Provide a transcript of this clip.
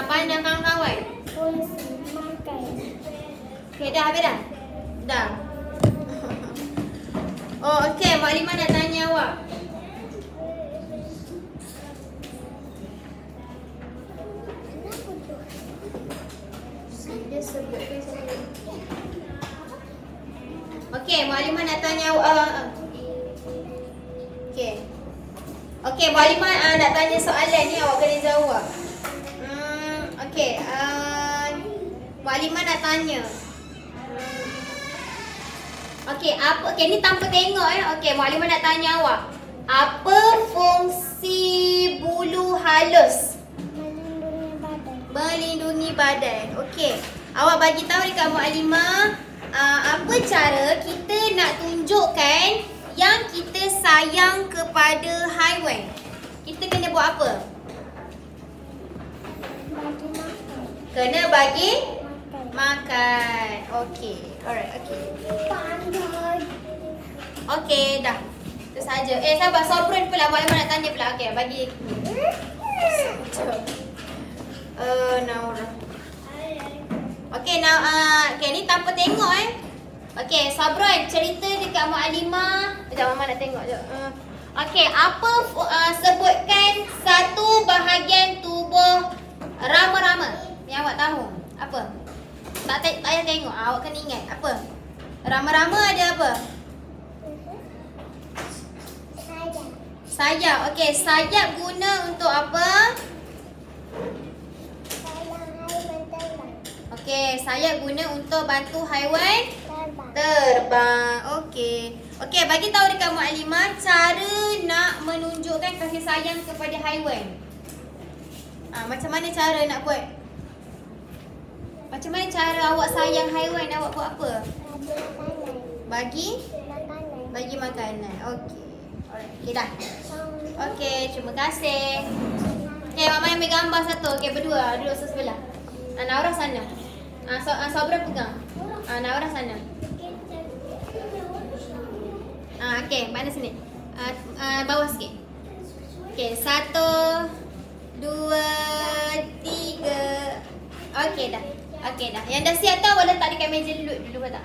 pandang kawan-kawan. Fungsi makan. Okay, dah habis dah? Dah. Oh, okey. Maklimah nak tanya awak. Dia sebutkan saya. Okey, Maklimah nak tanya awak. Okey. Okey, Maklimah nak tanya soalan ni, awak kena jawab. Okey, Maklimah nak tanya. Okey, apa? Okey, ni tanpa tengok Okey, Maklimah nak tanya awak. Apa fungsi bulu halus? Melindungi badan. Melindungi badan. Okey. Awak bagi tahu dekat Maklimah apa cara kita nak tunjukkan yang kita sayang kepada haiwan. Kita kena buat apa? Bagi makan. Kena bagi Makan. makan. Okey. Alright, okey. Pandai. Okey, dah. Itu saja. Sabar, Sobron pula. Maklimah nak tanya pula. Okey, bagi. Naura. Okey, okey, ni tanpa tengok Okey, Sabron cerita dekat Maklimah. Sekejap, Mama nak tengok je. Okey, apa sebutkan satu bahagian tubuh rama-rama yang awak tahu. Apa? Tak payah tengok. Awak kena ingat. Apa? Rama-rama ada apa? Sayap. Sayap. Okey, sayap guna untuk apa? Okey, sayap guna untuk bantu haiwan terbang. Okey. Okey, bagi tahu dekat Maklimah cara nak menunjukkan kasih sayang kepada haiwan. Macam mana cara nak buat? Macam mana cara awak sayang haiwan? Awak buat apa? Bagi Makanan. bagi makanan. Okey. Alright. Okey dah. Okey, terima kasih. Okey, Mama ambil gambar satu. Okey, berdua duduk sebelah. Naura sana. Sabra pegang. Naura sana. Okey, mana sini? Bawah sikit. Okey, 1, 2, 3. Okey dah. Okey dah. Yang dah siap tu awak letak dekat meja dulu tak?